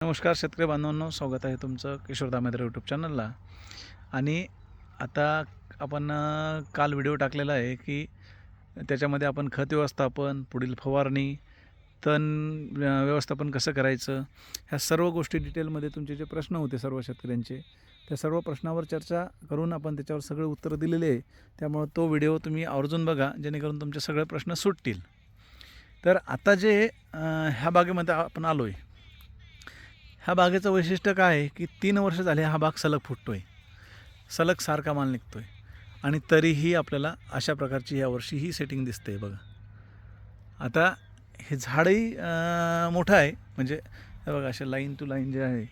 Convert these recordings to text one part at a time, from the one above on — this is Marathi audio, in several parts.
नमस्कार शेतकरी बांधवांनो, स्वागत आहे तुमचं किशोर दामेदरे यूट्यूब चॅनलला. आणि आता आपण काल व्हिडिओ टाकलेला आहे की त्याच्यामध्ये आपण खत व्यवस्थापन, पुढील फवारणी, तण व्यवस्थापन कसं करायचं, ह्या सर्व गोष्टी डिटेलमध्ये तुमचे जे प्रश्न होते सर्व शेतकऱ्यांचे, त्या सर्व प्रश्नावर चर्चा करून आपण त्याच्यावर सगळे उत्तर दिलेले आहे. त्यामुळे तो व्हिडिओ तुम्ही आवर्जून बघा, जेणेकरून तुमचे सगळे प्रश्न सुटतील. तर आता जे ह्या बागेमध्ये आपण आलो आहे, ह्या बागेचं वैशिष्ट्य काय आहे की 3 वर्ष झाले हा बाग सलग फुटतो आहे, सलग सारखा माल निघतो आहे. आणि तरीही आपल्याला अशा प्रकारची यावर्षी ही सेटिंग दिसते बघा. आता हे झाडही मोठं आहे, म्हणजे हे बघा असे लाईन टू लाईन जे आहे,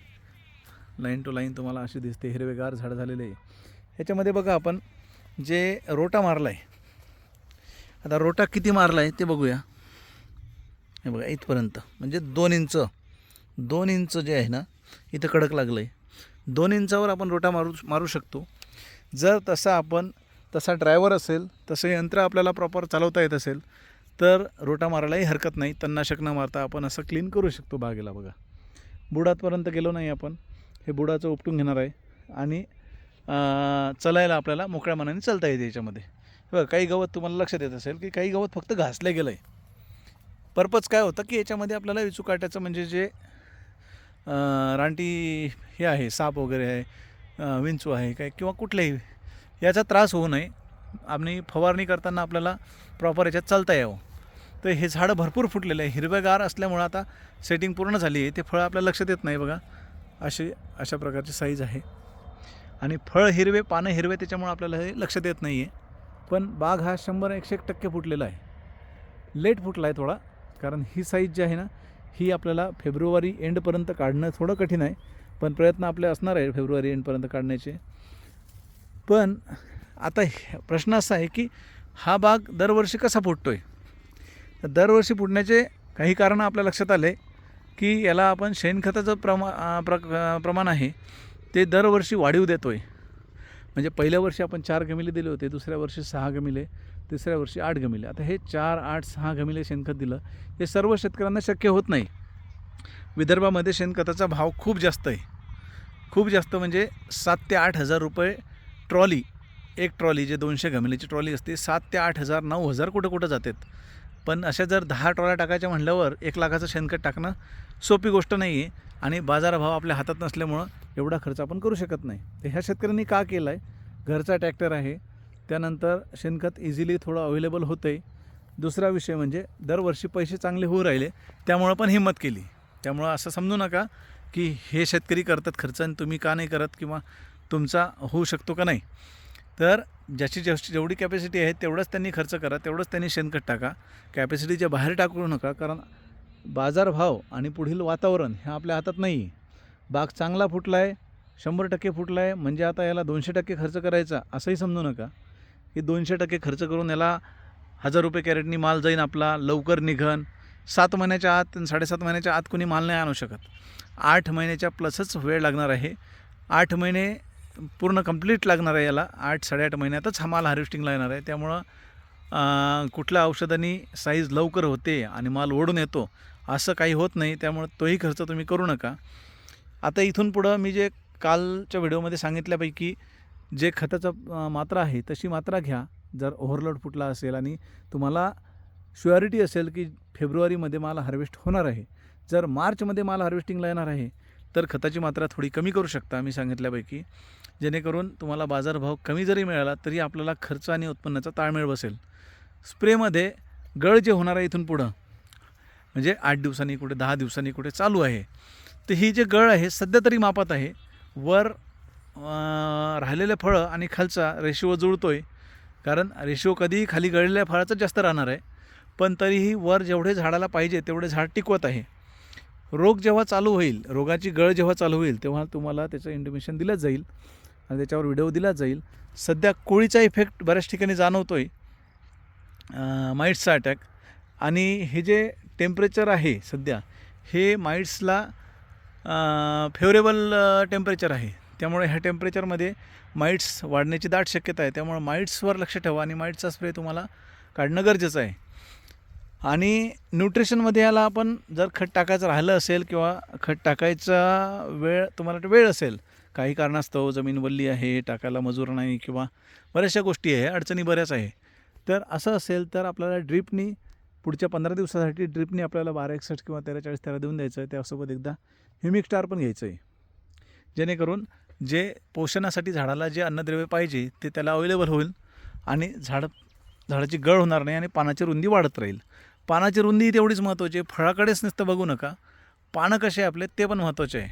लाईन टू लाईन तुम्हाला अशी दिसते, हिरवेगार झाड झालेले आहे. ह्याच्यामध्ये बघा आपण जे रोटा मारला आहे, आता रोटा किती मारला आहे ते बघूया. हे बघा इथपर्यंत, म्हणजे 2 इंच जे आहे ना, इथं कडक लागलं आहे. 2 इंचावर आपण रोटा मारू शकतो. जर तसा ड्रायव्हर असेल, तसं यंत्र आपल्याला प्रॉपर चालवता येत असेल, तर रोटा मारायलाही हरकत नाही. तणनाशक न मारता आपण असं क्लीन करू शकतो बागेला. बघा बुडातपर्यंत गेलो नाही आपण, हे बुडाचं उपटून घेणार आहे आणि चलायला आपल्याला मोकळ्या मनाने चालता येते याच्यामध्ये. बघा काही गवत तुम्हाला लक्षात येत असेल की काही गवत फक्त घासलं गेलं आहे. पर्पज काय होतं की याच्यामध्ये आपल्याला विचू काट्याचं, म्हणजे जे रानटी हे आहे, साप वगैरे आहे, विंचू आहे काय किंवा कुठलेही, याचा त्रास होऊ नये आणि फवारणी करताना आपल्याला प्रॉपर याच्यात चालता यावं. तर हे झाडं भरपूर फुटलेलं आहे, हिरवेगार असल्यामुळं आता सेटिंग पूर्ण झाली आहे. ते फळं आपल्याला लक्षात येत नाही बघा, अशा प्रकारची साईज आहे. आणि फळ हिरवे, पानं हिरवे, त्याच्यामुळं आपल्याला हे लक्षात येत नाही आहे. पण बाग हा 100-101% फुटलेला आहे. लेट फुटला आहे थोडा, कारण ही साईज जी आहे ना, ही आपल्याला फेब्रुवारी एंडपर्यंत काढणं थोडं कठीण आहे. पण प्रयत्न आपले असणार आहे फेब्रुवारी एंडपर्यंत काढण्याचे. पण आता प्रश्न असा आहे की हा बाग दरवर्षी कसा फुटतो आहे. तर दरवर्षी फुटण्याचे काही कारणं आपल्या लक्षात आले की याला आपण शेणखताचं प्रमाण आहे ते दरवर्षी वाढीव देतो आहे. म्हणजे पहिल्या वर्षी आपण 4 गमिले दिले होते, दुसऱ्या वर्षी 6 गमिले, तिसऱ्या वर्षी 8 गमिले. आता हे 4, 8, 6 गमिले शेणखत दिलं, हे सर्व शेतकऱ्यांना शक्य होत नाही. विदर्भामध्ये शेणखताचा भाव खूप जास्त आहे, खूप जास्त, म्हणजे 7 ते 8 हजार रुपये ट्रॉली. एक ट्रॉली, जे 200 गमिलेची ट्रॉली असते, 7 ते 8 हजार, 9 हजार कुठं जातात. पण अशा जर 10 ट्रॉल्या टाकायच्या म्हटल्यावर 1 लाखाचं शेणखत टाकणं सोपी गोष्ट नाही आहे. आणि बाजारभाव आपल्या हातात नसल्यामुळं एवढा खर्च आपण करू शकत नाही. तर ह्या शेतकऱ्यांनी का केलं आहे, घरचा ट्रॅक्टर आहे, त्यानंतर शेणखत इझिली थोडं अवेलेबल होतं आहे. दुसरा विषय म्हणजे दरवर्षी पैसे चांगले होऊ राहिले, त्यामुळं पण हिंमत केली. त्यामुळं असं समजू नका की हे शेतकरी करतात खर्च आणि तुम्ही का नाही करत, किंवा तुमचा होऊ शकतो का नाही. तर जेवढी कॅपॅसिटी आहे तेवढंच त्यांनी खर्च करा, तेवढंच त्यांनी शेणखत टाका. कॅपॅसिटीच्या बाहेर टाकू नका, कारण बाजारभाव आणि पुढील वातावरण हे आपल्या हातात नाही आहे. बाग चांगला फुटला आहे, 100% फुटला आहे, म्हणजे आता याला 200% खर्च करायचा असंही समजू नका की 200% खर्च करून याला 1000 रुपये कॅरेटनी माल जाईन आपला, लवकर निघन. 7 महिन्याच्या आत, 7.5 महिन्याच्या आत कोणी माल नाही आणू शकत. 8 महिन्याच्या प्लसच वेळ लागणार आहे. 8 महिने पूर्ण कंप्लीट लागणार आहे याला. 8-8.5 महिन्यातच हा माल हार्वेस्टिंगला येणार आहे. त्यामुळं कुठल्या औषधांनी साईज लवकर होते आणि माल ओढून येतो असं काही होत नाही. त्यामुळं तोही खर्च तुम्ही करू नका. आता इथून पुढं मी जे कालच्या व्हिडिओमध्ये सांगितल्यापैकी जे खताचं मात्रा आहे तशी मात्रा घ्या. जर ओव्हरलोड फुटला असेल आणि तुम्हाला शुअरिटी असेल की फेब्रुवारीमध्ये माल हार्वेस्ट होणार आहे, जर मार्चमध्ये माल हार्वेस्टिंगला येणार आहे, तर खताची मात्रा थोडी कमी करू शकता मी सांगितल्यापैकी, जेणेकरून तुम्हाला बाजारभाव कमी जरी मिळाला तरी आपल्याला खर्च आणि उत्पन्नाचा ताळमेळ बसेल. स्प्रेमध्ये गळ जे होणार आहे इथून पुढं, म्हणजे 8 दिवसांनी कुठे 10 दिवसांनी कुठे चालू आहे, तर ही जे गळ आहे सध्या तरी मापात आहे. वर राहिलेले फळं आणि खालचा रेशिओ जुळतो आहे, कारण रेशिओ कधीही खाली गळलेल्या फळाचं जास्त राहणार आहे. पण तरीही वर जेवढे झाडाला पाहिजे तेवढे झाड टिकवत आहे. रोग जेव्हा चालू होईल, रोगाची गळ जेव्हा चालू होईल, तेव्हा तुम्हाला त्याचं इंटिमेशन दिलं जाईल आणि त्याच्यावर व्हिडिओ दिला जाईल. सध्या कोळीचा इफेक्ट बऱ्याच ठिकाणी जाणवतो आहे, माईट्सचा अटॅक. आणि हे जे टेम्परेचर आहे सध्या, हे माईट्सला फेवरेबल टेम्परेचर आहे. त्यामुळे ह्या टेम्परेचरमध्ये माईट्स वाढण्याची दाट शक्यता आहे. त्यामुळे माईट्सवर लक्ष ठेवा आणि माईट्सचा स्प्रे तुम्हाला काढणं गरजेचं आहे. आणि न्यूट्रिशनमध्ये याला आपण जर खत टाकायचं राहिलं असेल किंवा खत टाकायचा तुम्हाला वेळ असेल, काही कारणास्तव जमीन वल्ली आहे, टाकायला मजूर नाही किंवा बऱ्याचशा गोष्टी आहे, अडचणी बऱ्याच आहे, तर असं असेल तर आपल्याला ड्रिपनी पुढच्या 15 दिवसासाठी ड्रिपनी आपल्याला 1261 किंवा 1340 देऊन द्यायचं आहे. त्यासोबत एकदा ह्युमिक स्टार पण घ्यायचं आहे, जेणेकरून जे पोषणासाठी झाडाला जे अन्नद्रव्य पाहिजे ते त्याला अवेलेबल होईल आणि झाडाची गळ होणार नाही आणि पानाची रुंदी वाढत राहील. पानाची रुंदी तेवढीच महत्त्वाची आहे. फळाकडेच नुसतं बघू नका, पानं कसे आपले ते पण महत्त्वाचे आहे.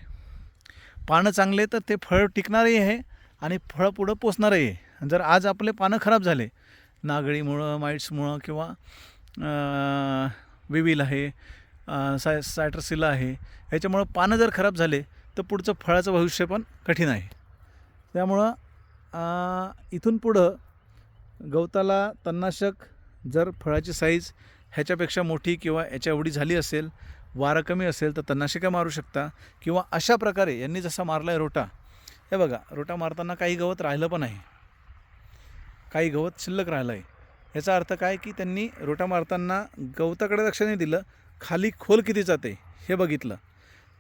पानं चांगले तर ते फळ टिकणारही आहे आणि फळ पुढं पोचणारही आहे. जर आज आपले पानं खराब झाले नागळीमुळं, माइट्समुळं किंवा विविल आहे, सायट्रसिला आहे, ह्याच्यामुळं पानं जर खराब झाले तर पुढचं फळाचं भविष्य पण कठीण आहे. त्यामुळं इथून पुढं गवताला तणनाशक जर फळाची साईज ह्याच्यापेक्षा मोठी किंवा याच्या एवढी झाली असेल, वारं कमी असेल तर तणनाशकं मारू शकता किंवा अशा प्रकारे यांनी जसा मारला आहे रोटा, हे बघा रोटा मारताना काही गवत राहिलं पण आहे, काही गवत शिल्लक राहिलं आहे. याचा अर्थ काय की त्यांनी रोटा मारताना गवताकडे लक्ष नाही दिलं, खाली खोल किती जाते हे बघितलं.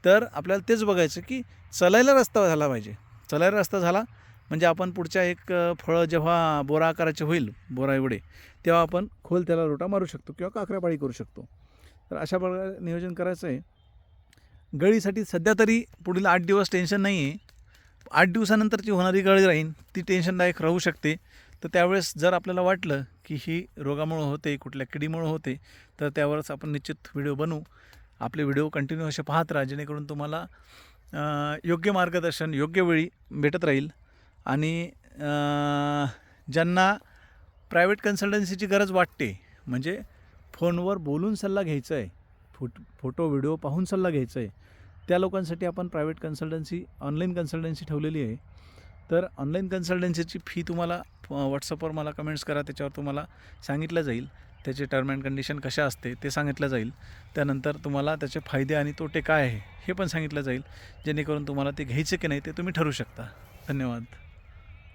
तर आपल्याला तेच बघायचं की चलायला रस्ता झाला पाहिजे. चलायला रस्ता झाला म्हणजे आपण पुढच्या एक फळं जेव्हा बोरा आकाराचे होईल, बोरा एवढे, तेव्हा आपण खोल त्याला रोटा मारू शकतो किंवा काकऱ्यापाळी करू शकतो. तर अशा प्रकारे नियोजन करायचं आहे. गळीसाठी सध्या तरी पुढील 8 दिवस टेन्शन नाही आहे. 8 दिवसानंतरची होणारी गळी राहील ती टेन्शनदायक राहू शकते. तर त्यावेळेस जर आपल्याला वाटलं की ही रोगामुळं होते, कुठल्या किडीमुळं होते, तर त्यावरच आपण निश्चित व्हिडिओ बनवू. आपले व्हिडिओ कंटिन्यू असे पाहत राहा, जेणेकरून तुम्हाला योग्य मार्गदर्शन योग्य वेळी भेटत राहील. आणि ज्यांना प्रायव्हेट कन्सल्टन्सीची गरज वाटते, म्हणजे फोनवर बोलून सल्ला घ्यायचा आहे, फोटो व्हिडिओ पाहून सल्ला घ्यायचा आहे, त्या लोकांसाठी आपण प्रायव्हेट कन्सल्टन्सी ऑनलाईन कन्सल्टन्सी ठेवलेली आहे. तर ऑनलाईन कन्सल्टन्सीची फी तुम्हाला व्हॉट्सअपवर मला कमेंट्स करा, त्याच्यावर तुम्हाला सांगितलं जाईल त्याचे टर्म अँड कंडिशन कशा असते ते सांगितलं जाईल. त्यानंतर तुम्हाला त्याचे फायदे आणि तोटे काय आहे हे पण सांगितलं जाईल, जेणेकरून तुम्हाला ते घ्यायचे की नाही ते तुम्ही ठरवू शकता. धन्यवाद.